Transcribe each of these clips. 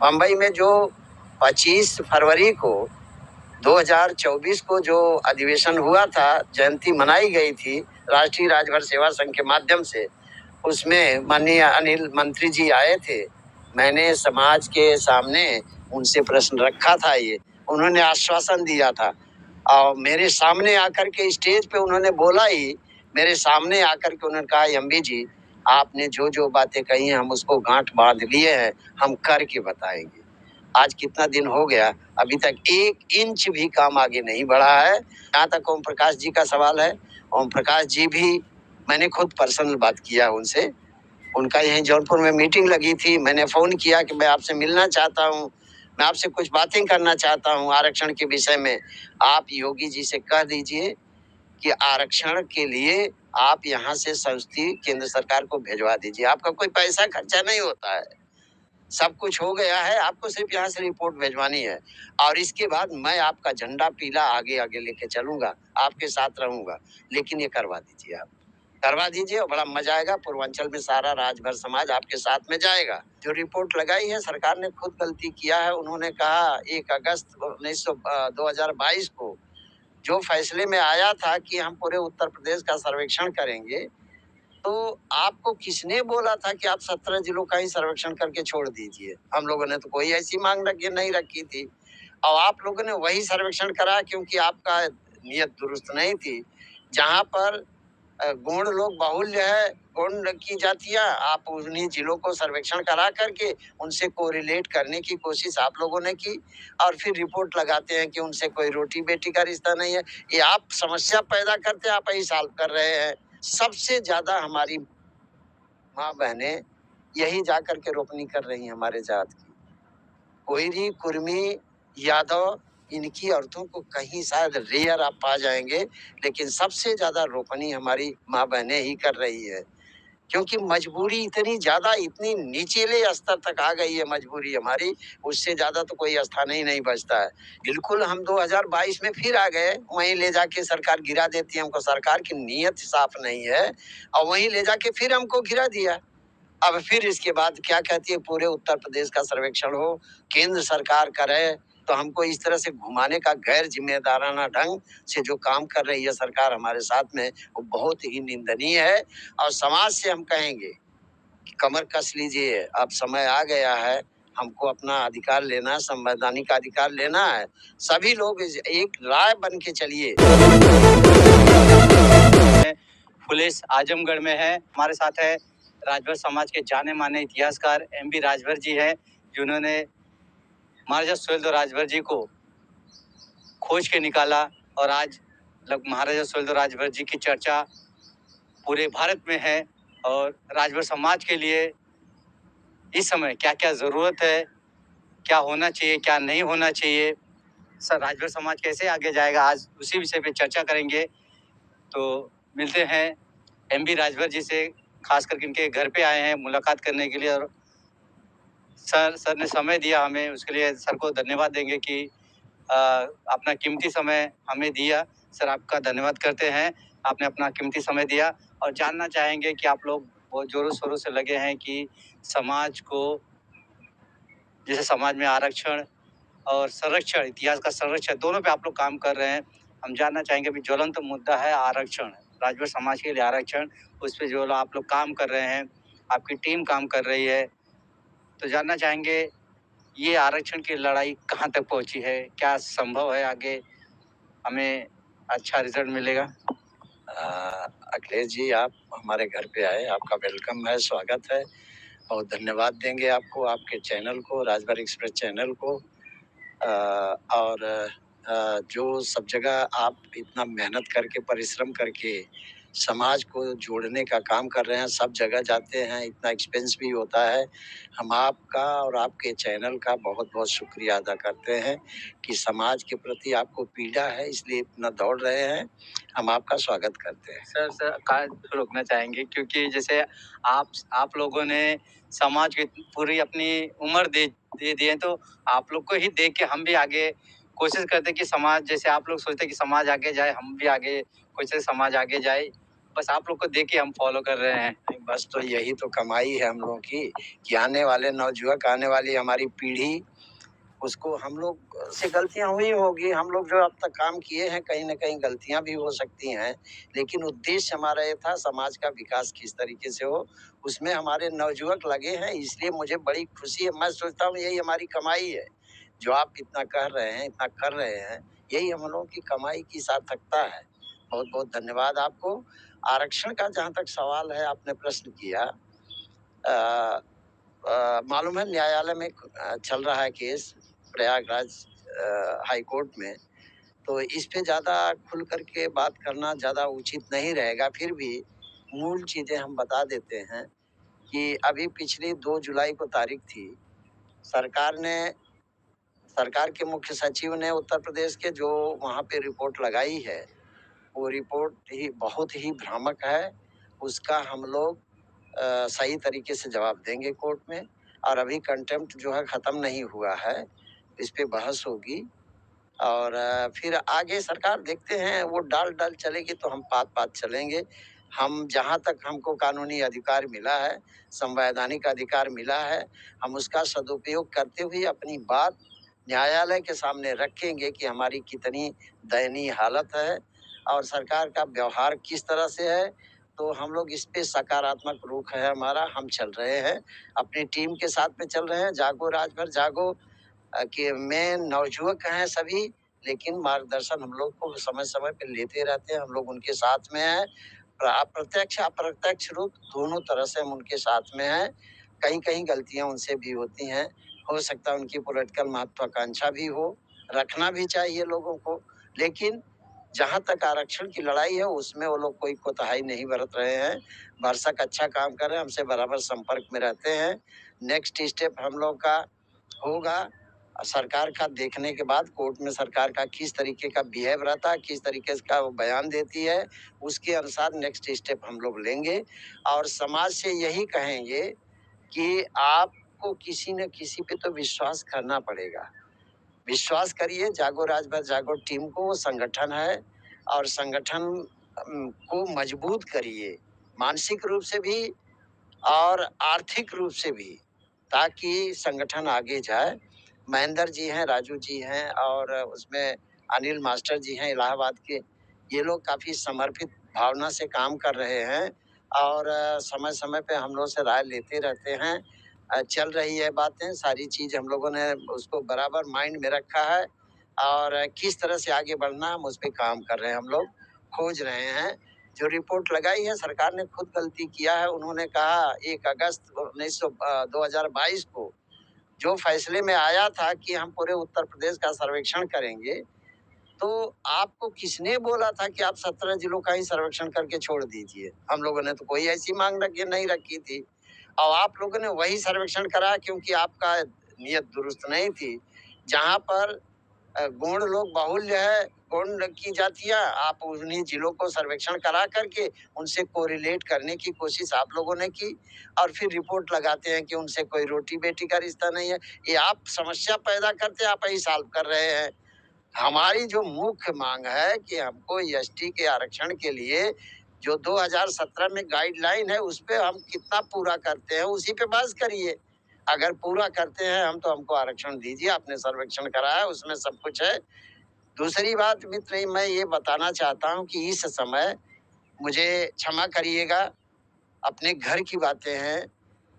बम्बई में जो 25 फरवरी को 2024 को जो अधिवेशन हुआ था, जयंती मनाई गई थी राष्ट्रीय राजभर सेवा संघ के माध्यम से, उसमें माननीय अनिल मंत्री जी आए थे। मैंने समाज के सामने उनसे प्रश्न रखा था। ये उन्होंने आश्वासन दिया था और मेरे सामने आकर के स्टेज पे उन्होंने बोला ही, मेरे सामने आकर के उन्होंने कहा, एमबी जी आपने जो जो बातें कही हैं हम उसको गांठ बांध लिए हैं, हम करके बताएंगे। आज कितना दिन हो गया, अभी तक 1 इंच भी काम आगे नहीं बढ़ा है। जहाँ तक ओम प्रकाश जी का सवाल है, ओम प्रकाश जी भी मैंने खुद पर्सनल बात किया उनसे। उनका यहीं जौनपुर में मीटिंग लगी थी, मैंने फोन किया कि मैं आपसे मिलना चाहता हूँ, मैं आपसे कुछ बातें करना चाहता हूँ आरक्षण के विषय में। आप योगी जी से कह दीजिए कि आरक्षण के लिए आप यहाँ से संस्थी केंद्र सरकार को भिजवा दीजिए, आपका कोई पैसा खर्चा नहीं होता है, सब कुछ हो गया है, आपको सिर्फ यहाँ से रिपोर्ट भिजवानी है और इसके बाद मैं आपका झंडा पीला आगे आगे लेके चलूंगा, आपके साथ रहूंगा। लेकिन ये करवा दीजिए, आप करवा दीजिए और बड़ा मजा आएगा। पूर्वांचल में सारा राजभर समाज आपके साथ में जाएगा। जो रिपोर्ट लगाई है सरकार ने खुद गलती किया है। उन्होंने कहा 1 अगस्त 2022 को जो फैसले में आया था कि हम पूरे उत्तर प्रदेश का सर्वेक्षण करेंगे, तो आपको किसने बोला था कि आप 17 जिलों का ही सर्वेक्षण करके छोड़ दीजिए? हम लोगों ने तो कोई ऐसी मांग नहीं रखी थी और आप लोगों ने वही सर्वेक्षण करा क्योंकि आपका नियत दुरुस्त नहीं थी। जहां पर गौण लोग बाहुल्य है, गौण की जातियां, आप उन्हीं जिलों को सर्वेक्षण करा करके उनसे कोरिलेट करने की कोशिश आप लोगों ने की और फिर रिपोर्ट लगाते हैं कि उनसे कोई रोटी बेटी का रिश्ता नहीं है। ये आप समस्या पैदा करते, आप यही सॉल्व कर रहे हैं। सबसे ज्यादा हमारी माँ बहनें यही जाकर के रोपनी कर रही हैं हमारे जात की। कोयरी, कुर्मी, यादव, इनकी औरतों को कहीं शायद रेयर आप पा जाएंगे, लेकिन सबसे ज्यादा रोपनी हमारी माँ बहनें ही कर रही है। क्योंकि मजबूरी इतनी ज्यादा, इतनी निचले स्तर तक आ गई है मजबूरी हमारी, उससे ज्यादा तो कोई स्थान ही नहीं बचता है। बिल्कुल हम 2022 में फिर आ गए, वहीं ले जाके सरकार गिरा देती है हमको। सरकार की नीयत साफ नहीं है और वहीं ले जाके फिर हमको गिरा दिया। अब फिर इसके बाद क्या कहती है, पूरे उत्तर प्रदेश का सर्वेक्षण हो, केंद्र सरकार करे, तो हमको इस तरह से घुमाने का गैर जिम्मेदाराना ढंग से जो काम कर रही है सरकार हमारे साथ में, वो बहुत ही निंदनीय है। और समाज से हम कहेंगे कि कमर कस लीजिए, अब समय आ गया है, हमको अपना अधिकार लेना, संवैधानिक अधिकार लेना है। सभी लोग एक राय बन के चलिए। पुलिस आजमगढ़ में है, हमारे साथ है राजभर समाज के जाने माने इतिहासकार एमबी राजभर जी हैं, जिन्होंने महाराजा सुहेलदेव राजभर जी को खोज के निकाला और आज महाराजा सुहेलदेव राजभर जी की चर्चा पूरे भारत में है। और राजभर समाज के लिए इस समय क्या क्या ज़रूरत है, क्या होना चाहिए, क्या नहीं होना चाहिए, सर राजभर समाज कैसे आगे जाएगा, आज उसी विषय पे चर्चा करेंगे। तो मिलते हैं एमबी राजभर जी से, खास करके इनके घर पे आए हैं मुलाकात करने के लिए। और सर ने समय दिया हमें, उसके लिए सर को धन्यवाद देंगे कि अपना कीमती समय हमें दिया। सर आपका धन्यवाद करते हैं, आपने अपना कीमती समय दिया। और जानना चाहेंगे कि आप लोग बहुत जोरों शोरों से लगे हैं कि समाज को, जैसे समाज में आरक्षण और संरक्षण, इतिहास का संरक्षण, दोनों पे आप लोग काम कर रहे हैं। हम जानना चाहेंगे, अभी ज्वलंत मुद्दा है आरक्षण, राजभर समाज के लिए आरक्षण, उस पर जो आप लोग काम कर रहे हैं, आपकी टीम काम कर रही है। तो जानना चाहेंगे ये आरक्षण की लड़ाई कहाँ तक पहुंची है, क्या संभव है आगे हमें अच्छा रिजल्ट मिलेगा? अखिलेश जी, आप हमारे घर पे आए, आपका वेलकम है, स्वागत है और धन्यवाद देंगे आपको, आपके चैनल को, राजभर एक्सप्रेस चैनल को। और जो सब जगह आप इतना मेहनत करके, परिश्रम करके समाज को जोड़ने का काम कर रहे हैं, सब जगह जाते हैं, इतना एक्सपेंस भी होता है। हम आपका और आपके चैनल का बहुत बहुत शुक्रिया अदा करते हैं कि समाज के प्रति आपको पीड़ा है, इसलिए इतना दौड़ रहे हैं। हम आपका स्वागत करते हैं। सर कहाँ रोकना चाहेंगे, क्योंकि जैसे आप लोगों ने समाज की पूरी अपनी उम्र दे दी है, तो आप लोग को ही देख के हम भी आगे कोशिश करते कि समाज, जैसे आप लोग सोचते कि समाज आगे जाए, हम भी आगे कोशिश समाज आगे जाए। बस आप लोग को देख के हम फॉलो कर रहे हैं। नहीं, बस तो यही तो कमाई है हम लोगों की कि आने वाले नवयुवक, आने वाली हमारी पीढ़ी, उसको हम लोग से गलतियां हुई होगी। हम लोग जो अब तक काम किए हैं, कहीं ना कहीं गलतियां भी हो सकती हैं, लेकिन उद्देश्य हमारा ये था समाज का विकास किस तरीके से हो, उसमें हमारे नवयुवक लगे हैं। इसलिए मुझे बड़ी खुशी है। मैं सोचता हूँ यही हमारी कमाई है। जो आप इतना कह रहे हैं, इतना कर रहे हैं, यही हम लोगों की कमाई की सार्थकता है। बहुत बहुत धन्यवाद आपको। आरक्षण का जहाँ तक सवाल है, आपने प्रश्न किया, मालूम है न्यायालय में चल रहा है केस प्रयागराज हाई कोर्ट में, तो इस पे ज़्यादा खुल करके बात करना ज़्यादा उचित नहीं रहेगा। फिर भी मूल चीज़ें हम बता देते हैं कि अभी पिछली 2 जुलाई को तारीख थी। सरकार ने सरकार के मुख्य सचिव ने उत्तर प्रदेश के जो वहाँ पे रिपोर्ट लगाई है, वो रिपोर्ट ही बहुत ही भ्रामक है। उसका हम लोग सही तरीके से जवाब देंगे कोर्ट में। और अभी कंटेम्प्ट जो है ख़त्म नहीं हुआ है, इस पे बहस होगी। और फिर आगे सरकार देखते हैं, वो डाल चलेगी तो हम पात चलेंगे। हम जहाँ तक हमको कानूनी अधिकार मिला है, संवैधानिक अधिकार मिला है, हम उसका सदुपयोग करते हुए अपनी बात न्यायालय के सामने रखेंगे कि हमारी कितनी दयनीय हालत है और सरकार का व्यवहार किस तरह से है। तो हम लोग इस पे सकारात्मक रुख है हमारा, हम चल रहे हैं, अपनी टीम के साथ में चल रहे हैं। जागो राजभर जागो कि में नवयुवक हैं सभी, लेकिन मार्गदर्शन हम लोग को समय समय पे लेते रहते हैं। हम लोग उनके साथ में हैं, प्रत्यक्ष अप्रत्यक्ष रूप दोनों तरह से हम उनके साथ में हैं। कहीं कहीं गलतियां उनसे भी होती हैं, हो सकता है उनकी पॉलिटिकल महत्वाकांक्षा भी हो, रखना भी चाहिए लोगों को। लेकिन जहां तक आरक्षण की लड़ाई है, उसमें वो लोग कोई कोताही नहीं बरत रहे हैं। भरसक अच्छा काम कर रहे हैं, हमसे बराबर संपर्क में रहते हैं। नेक्स्ट स्टेप हम लोग का होगा सरकार का देखने के बाद, कोर्ट में सरकार का किस तरीके का बिहेव रहता है, किस तरीके का वो बयान देती है, उसके अनुसार नेक्स्ट स्टेप हम लोग लेंगे। और समाज से यही कहेंगे कि आपको किसी न किसी पे तो विश्वास करना पड़ेगा। विश्वास करिए जागो राजभर जागो टीम को, वो संगठन है और संगठन को मजबूत करिए, मानसिक रूप से भी और आर्थिक रूप से भी, ताकि संगठन आगे जाए। महेंद्र जी हैं, राजू जी हैं और उसमें अनिल मास्टर जी हैं इलाहाबाद के। ये लोग काफी समर्पित भावना से काम कर रहे हैं और समय समय पे हम लोग से राय लेते रहते हैं। चल रही है बातें, सारी चीज हम लोगों ने उसको बराबर माइंड में रखा है और किस तरह से आगे बढ़ना है हम उस पर काम कर रहे हैं। हम लोग खोज रहे हैं। जो रिपोर्ट लगाई है, सरकार ने खुद गलती किया है। उन्होंने कहा 1 अगस्त 2022 को जो फैसले में आया था कि हम पूरे उत्तर प्रदेश का सर्वेक्षण करेंगे, तो आपको किसने बोला था कि आप 17 जिलों का ही सर्वेक्षण करके छोड़ दीजिए? हम लोगों ने तो कोई ऐसी मांग रखी नहीं रखी थी और आप लोगों ने वही सर्वेक्षण करा क्योंकि आपका नियत दुरुस्त नहीं थी। जहां पर गौड़ लोग बाहुल्य है, गौड़ की जातियां, आप उन्हीं जिलों को सर्वेक्षण करा करके उनसे कोरिलेट करने की कोशिश आप लोगों ने की और फिर रिपोर्ट लगाते हैं कि उनसे कोई रोटी बेटी का रिश्ता नहीं है। ये आप समस्या पैदा करते, आप ही सॉल्व कर रहे हैं। हमारी जो मुख्य मांग है कि हमको एसटी के आरक्षण के लिए जो 2017 में गाइडलाइन है, उस पे हम कितना पूरा करते हैं, उसी पे बहस करिए। अगर पूरा करते हैं हम, तो हमको आरक्षण दीजिए। आपने सर्वेक्षण कराया, उसमें सब कुछ है। दूसरी बात मित्र, मैं ये बताना चाहता हूँ कि इस समय, मुझे क्षमा करिएगा, अपने घर की बातें हैं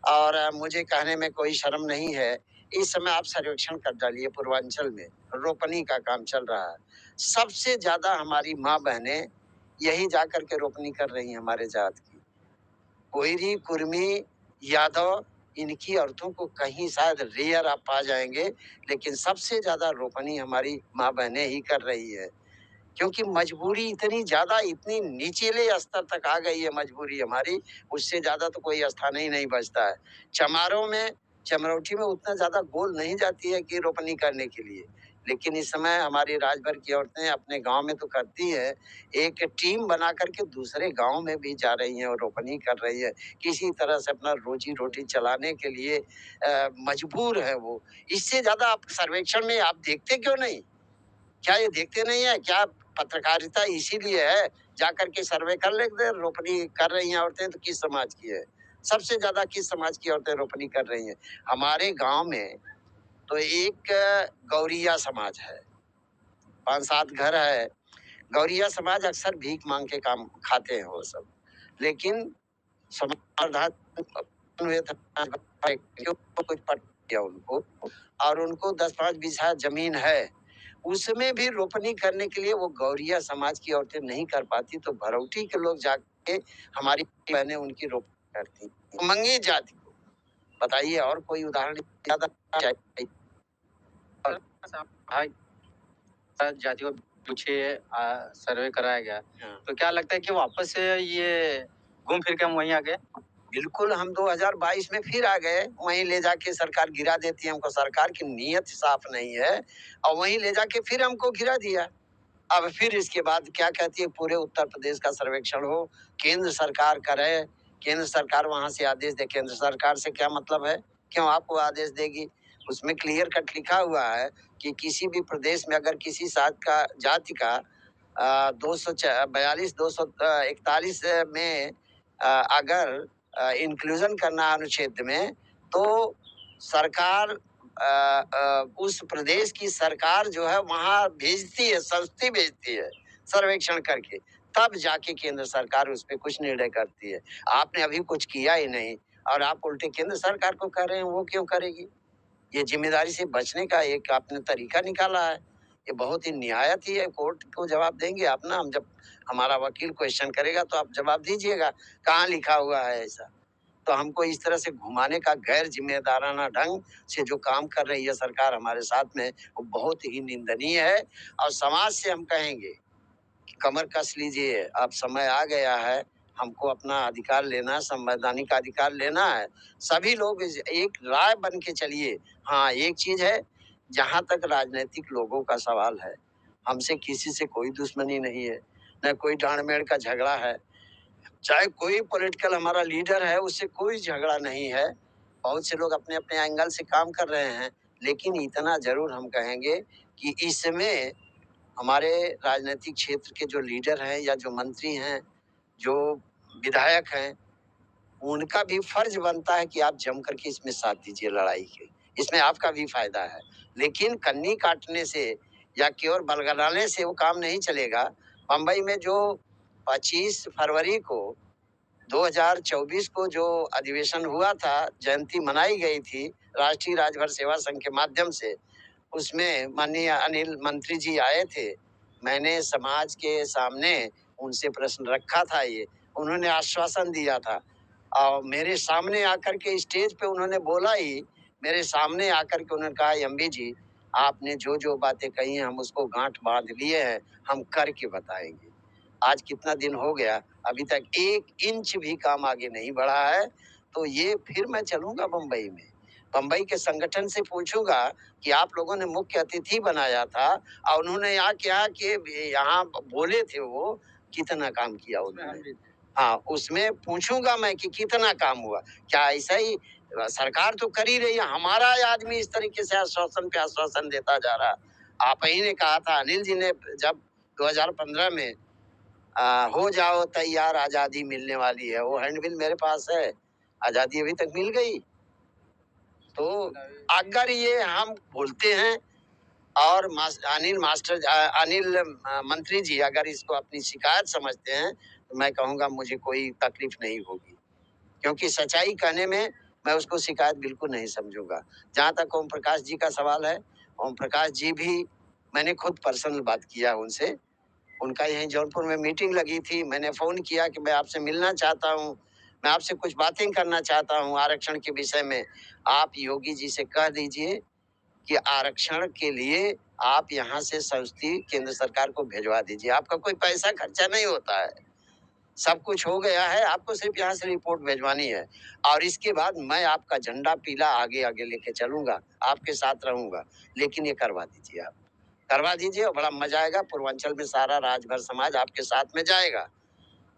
और मुझे कहने में कोई शर्म नहीं है। इस समय आप सर्वेक्षण कर डालिए, पूर्वांचल में रोपनी का काम चल रहा है। सबसे ज्यादा हमारी माँ बहनें यही जाकर के रोपनी कर रही हैं हमारे जात की। कोयरी, कुर्मी, यादव, इनकी औरतों को कहीं शायद रेयर आप पा जाएंगे, लेकिन सबसे ज्यादा रोपनी हमारी माँ बहनें ही कर रही है। क्योंकि मजबूरी इतनी ज्यादा, इतनी निचले स्तर तक आ गई है मजबूरी हमारी, उससे ज्यादा तो कोई स्थान ही नहीं बचता है। चमारों में, चमरौठी में उतना ज्यादा गोल नहीं जाती है कि रोपनी करने के लिए, लेकिन इस समय हमारी राजभर की औरतें अपने गांव में तो करती है, एक टीम बना करके दूसरे गांव में भी जा रही हैं और रोपनी कर रही है। किसी तरह से अपना रोजी रोटी चलाने के लिए मजबूर है वो। इससे ज्यादा आप सर्वेक्षण में आप देखते क्यों नहीं? क्या ये देखते नहीं है क्या? पत्रकारिता इसीलिए है, जाकर के सर्वे कर लेते, रोपनी कर रही हैं औरतें तो किस समाज की है? सबसे ज्यादा किस समाज की औरतें रोपनी कर रही हैं? हमारे गांव में तो एक गौरिया समाज है, 5-7 घर है। गौरिया समाज अक्सर भीख मांग के काम खाते हैं वो सब, लेकिन समाधान हुए थे, कुछ पट दिया उनको, और उनको 10-5 बीघा जमीन है, उसमें भी रोपनी करने के लिए वो गौरिया समाज की औरतें नहीं कर पाती, तो भरौटी के लोग जाके हमारी बहनें उनकी रोपनी करती, मंगी जाति को। बताइए और कोई उदाहरण ज्यादा चाहिए? हाँ, जातियों पूछे सर्वे कराया गया, हाँ। तो क्या लगता है कि वापस से ये घूम फिर के हम वहीं आ गए? बिल्कुल, हम 2022 में फिर आ गए, वहीं ले जाके सरकार गिरा देती है हमको, सरकार की नीयत साफ नहीं है, और वहीं ले जाके फिर हमको गिरा दिया। अब फिर इसके बाद क्या कहती है, पूरे उत्तर प्रदेश का सर्वेक्षण हो, केंद्र सरकार करे, केंद्र सरकार वहां से आदेश दे। केंद्र सरकार से क्या मतलब है? क्यों आपको आदेश देगी? उसमें क्लियर कट लिखा हुआ है कि किसी भी प्रदेश में अगर किसी जाति का 242 241 में अगर इंक्लूजन करना अनुच्छेद में, तो सरकार उस प्रदेश की सरकार जो है वहां भेजती है, संस्थी भेजती है सर्वेक्षण करके, तब जाके केंद्र सरकार उस पर कुछ निर्णय करती है। आपने अभी कुछ किया ही नहीं, और आप उल्टे केंद्र सरकार को कह रहे हैं, वो क्यों करेगी? ये जिम्मेदारी से बचने का एक आपने तरीका निकाला है, ये बहुत ही निहायत ही है। कोर्ट को जवाब देंगे आप ना, हम जब हमारा वकील क्वेश्चन करेगा तो आप जवाब दीजिएगा, कहाँ लिखा हुआ है ऐसा? तो हमको इस तरह से घुमाने का गैर जिम्मेदाराना ढंग से जो काम कर रही है सरकार हमारे साथ में, वो बहुत ही निंदनीय है। और समाज से हम कहेंगे कि कमर कस लीजिए, अब समय आ गया है, हमको अपना अधिकार लेना है, संवैधानिक अधिकार लेना है। सभी लोग एक राय बन के चलिए। हाँ, एक चीज है, जहां तक राजनीतिक लोगों का सवाल है, हमसे किसी से कोई दुश्मनी नहीं है, न कोई डांड-मेढ़ का झगड़ा है, चाहे कोई पॉलिटिकल हमारा लीडर है, उससे कोई झगड़ा नहीं है। बहुत से लोग अपने अपने एंगल से काम कर रहे हैं, लेकिन इतना जरूर हम कहेंगे कि इसमें हमारे राजनीतिक क्षेत्र के जो लीडर हैं या जो मंत्री हैं, जो विधायक हैं, उनका भी फर्ज बनता है कि आप जम करके इसमें साथ दीजिए लड़ाई के, इसमें आपका भी फायदा है। लेकिन कन्नी काटने से या केवल बलगलाने से वो काम नहीं चलेगा। बम्बई में जो 25 फरवरी को 2024 को जो अधिवेशन हुआ था, जयंती मनाई गई थी राष्ट्रीय राजभर सेवा संघ के माध्यम से, उसमें माननीय अनिल मंत्री जी आए थे। मैंने समाज के सामने उनसे प्रश्न रखा था, ये उन्होंने आश्वासन दिया था, और मेरे सामने आकर के स्टेज पे उन्होंने बोला ही, मेरे सामने आकर के उन्होंने कहा, एमबी जी आपने जो जो बातें कही हैं हम उसको गांठ बांध लिए हैं, हम करके बताएंगे। आज कितना दिन हो गया, अभी तक 1 इंच भी काम आगे नहीं बढ़ा है। तो ये फिर मैं चलूंगा बम्बई में, बम्बई के संगठन से पूछूंगा कि आप लोगों ने मुख्य अतिथि बनाया था, और उन्होंने यहाँ क्या कि यहाँ बोले थे, वो कितना काम किया उन्होंने? हाँ, उसमें पूछूंगा मैं कि कितना काम हुआ। क्या ऐसा ही सरकार तो कर ही रही है, हमारा आदमी इस तरीके से आश्वासन पे आश्वासन देता जा रहा। आप ही ने कहा था, अनिल जी ने, जब 2015 में हो जाओ तैयार, आजादी मिलने वाली है, वो हैंडबिल मेरे पास है, आजादी अभी तक मिल गई। तो अगर ये हम बोलते हैं, और अनिल मंत्री जी अगर इसको अपनी शिकायत समझते हैं, तो मैं कहूँगा मुझे कोई तकलीफ नहीं होगी, क्योंकि सच्चाई कहने में मैं उसको शिकायत बिल्कुल नहीं समझूंगा। जहाँ तक ओम प्रकाश जी का सवाल है, ओम प्रकाश जी भी, मैंने खुद पर्सनल बात किया उनसे, उनका यहीं जौनपुर में मीटिंग लगी थी, मैंने फोन किया कि मैं आपसे मिलना चाहता हूँ, मैं आपसे कुछ बातें करना चाहता हूँ आरक्षण के विषय में। आप योगी जी से कह दीजिए कि आरक्षण के लिए आप यहाँ से संस्थी केंद्र सरकार को भिजवा दीजिए, आपका कोई पैसा खर्चा नहीं होता है, सब कुछ हो गया है, आपको सिर्फ यहाँ से रिपोर्ट भिजवानी है। और इसके बाद मैं आपका झंडा पीला आगे आगे लेके चलूंगा, आपके साथ रहूंगा, लेकिन ये करवा दीजिए, आप करवा दीजिए और बड़ा मजा आएगा। पूर्वांचल में सारा राजभर समाज आपके साथ में जाएगा।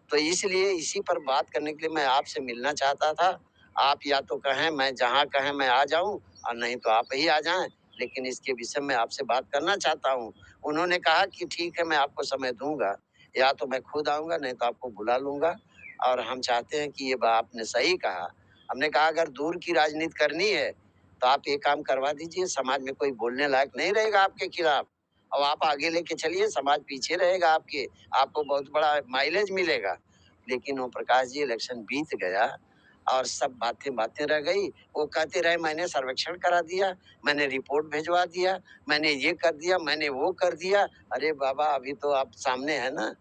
तो इसलिए इसी पर बात करने के लिए मैं आपसे मिलना चाहता था। आप या तो कहें, मैं जहाँ कहें मैं आ जाऊं, और नहीं तो आप ही आ जाएं, लेकिन इसके विषय में आपसे बात करना चाहता हूँ। उन्होंने कहा कि ठीक है, मैं आपको समय दूँगा, या तो मैं खुद आऊँगा, नहीं तो आपको बुला लूँगा, और हम चाहते हैं कि ये बात आपने सही कहा। हमने कहा अगर दूर की राजनीति करनी है, तो आप ये काम करवा दीजिए, समाज में कोई बोलने लायक नहीं रहेगा आपके खिलाफ। अब आप आगे लेके चलिए, समाज पीछे रहेगा आपके, आपको बहुत बड़ा माइलेज मिलेगा। लेकिन ओम प्रकाश जी, इलेक्शन बीत गया और सब बातें बातें रह गई। वो कहते रहे मैंने सर्वेक्षण करा दिया, मैंने रिपोर्ट भिजवा दिया, मैंने ये कर दिया, मैंने वो कर दिया। अरे बाबा, अभी तो आप सामने है ना,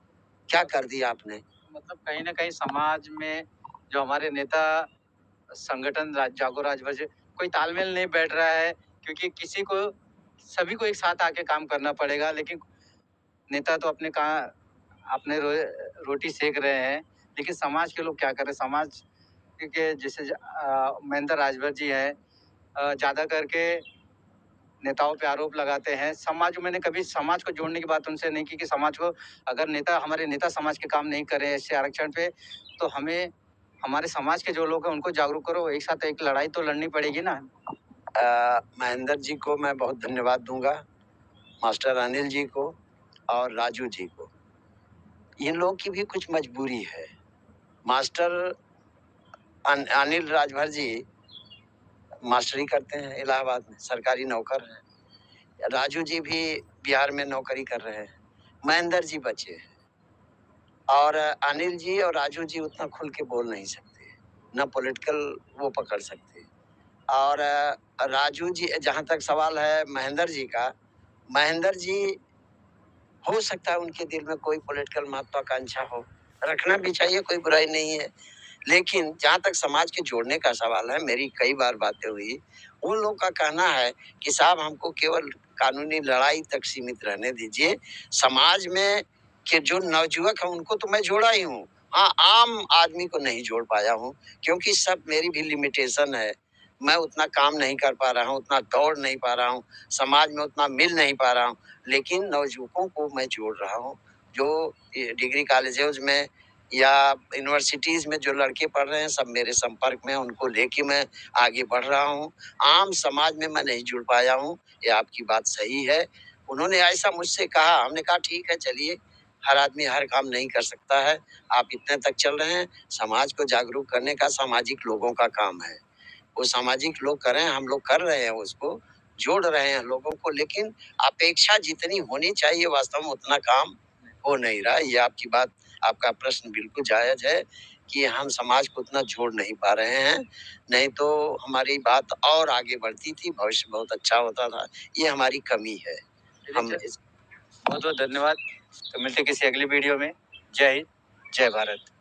क्या कर दिया आपने? मतलब कहीं न कहीं समाज में जो हमारे नेता संगठन जागो राजभर जी, कोई तालमेल नहीं बैठ रहा है, क्योंकि सभी को एक साथ आके काम करना पड़ेगा, लेकिन नेता तो अपने रोटी सेक रहे हैं, लेकिन समाज के लोग क्या कर रहे हैं? समाज के जैसे महेंद्र राजभर जी हैं, ज़्यादा करके नेताओं पे आरोप लगाते हैं। मैंने कभी समाज को जोड़ने की बात उनसे नहीं की कि समाज को, अगर हमारे नेता समाज के काम नहीं कर रहे हैं इससे आरक्षण पे, तो हमें हमारे समाज के जो लोग हैं उनको जागरूक करो, एक साथ एक लड़ाई तो लड़नी पड़ेगी ना। महेंद्र जी को मैं बहुत धन्यवाद दूंगा, मास्टर अनिल जी को और राजू जी को। इन लोग की भी कुछ मजबूरी है। मास्टर अनिल राजभर जी मास्टरी करते हैं इलाहाबाद में, सरकारी नौकर हैं। राजू जी भी बिहार में नौकरी कर रहे हैं। महेंद्र जी बचे हैं, और अनिल जी और राजू जी उतना खुल के बोल नहीं सकते, न पॉलिटिकल वो पकड़ सकते। और राजू जी, जहां तक सवाल है महेंद्र जी का, महेंद्र जी हो सकता है उनके दिल में कोई पॉलिटिकल महत्वाकांक्षा हो, रखना भी चाहिए, कोई बुराई नहीं है। लेकिन जहां तक समाज के जोड़ने का सवाल है, मेरी कई बार बातें हुई, उन लोग का कहना है कि साहब हमको केवल कानूनी लड़ाई तक सीमित रहने दीजिए। समाज में के जो नवजुवक है उनको तो मैं जोड़ा ही हूँ, हाँ, आम आदमी को नहीं जोड़ पाया हूँ, क्योंकि सब मेरी भी लिमिटेशन है। मैं उतना काम नहीं कर पा रहा हूँ, उतना दौड़ नहीं पा रहा हूँ, समाज में उतना मिल नहीं पा रहा हूँ। लेकिन नवजुवकों को मैं जोड़ रहा हूँ, जो डिग्री कॉलेजेस में या यूनिवर्सिटीज में जो लड़के पढ़ रहे हैं, सब मेरे संपर्क में, उनको लेके मैं आगे बढ़ रहा हूँ। आम समाज में मैं नहीं जुड़ पाया हूँ, ये आपकी बात सही है। उन्होंने ऐसा मुझसे कहा, हमने कहा ठीक है, चलिए, हर आदमी हर काम नहीं कर सकता है, आप इतने तक चल रहे हैं, समाज को जागरूक करने का सामाजिक लोगों का काम है। वो सामाजिक लोग कर रहे हैं, हम लोग कर रहे हैं, उसको जोड़ रहे हैं लोगों को, लेकिन अपेक्षा जितनी होनी चाहिए वास्तव में उतना काम हो नहीं रहा। ये आपकी बात, आपका प्रश्न बिल्कुल जायज है कि हम समाज को उतना जोड़ नहीं पा रहे हैं, नहीं तो हमारी बात और आगे बढ़ती थी, भविष्य बहुत अच्छा होता था। ये हमारी कमी है। हम बहुत बहुत धन्यवाद। तो मिलते किसी अगली वीडियो में। जय हिंद, जय भारत।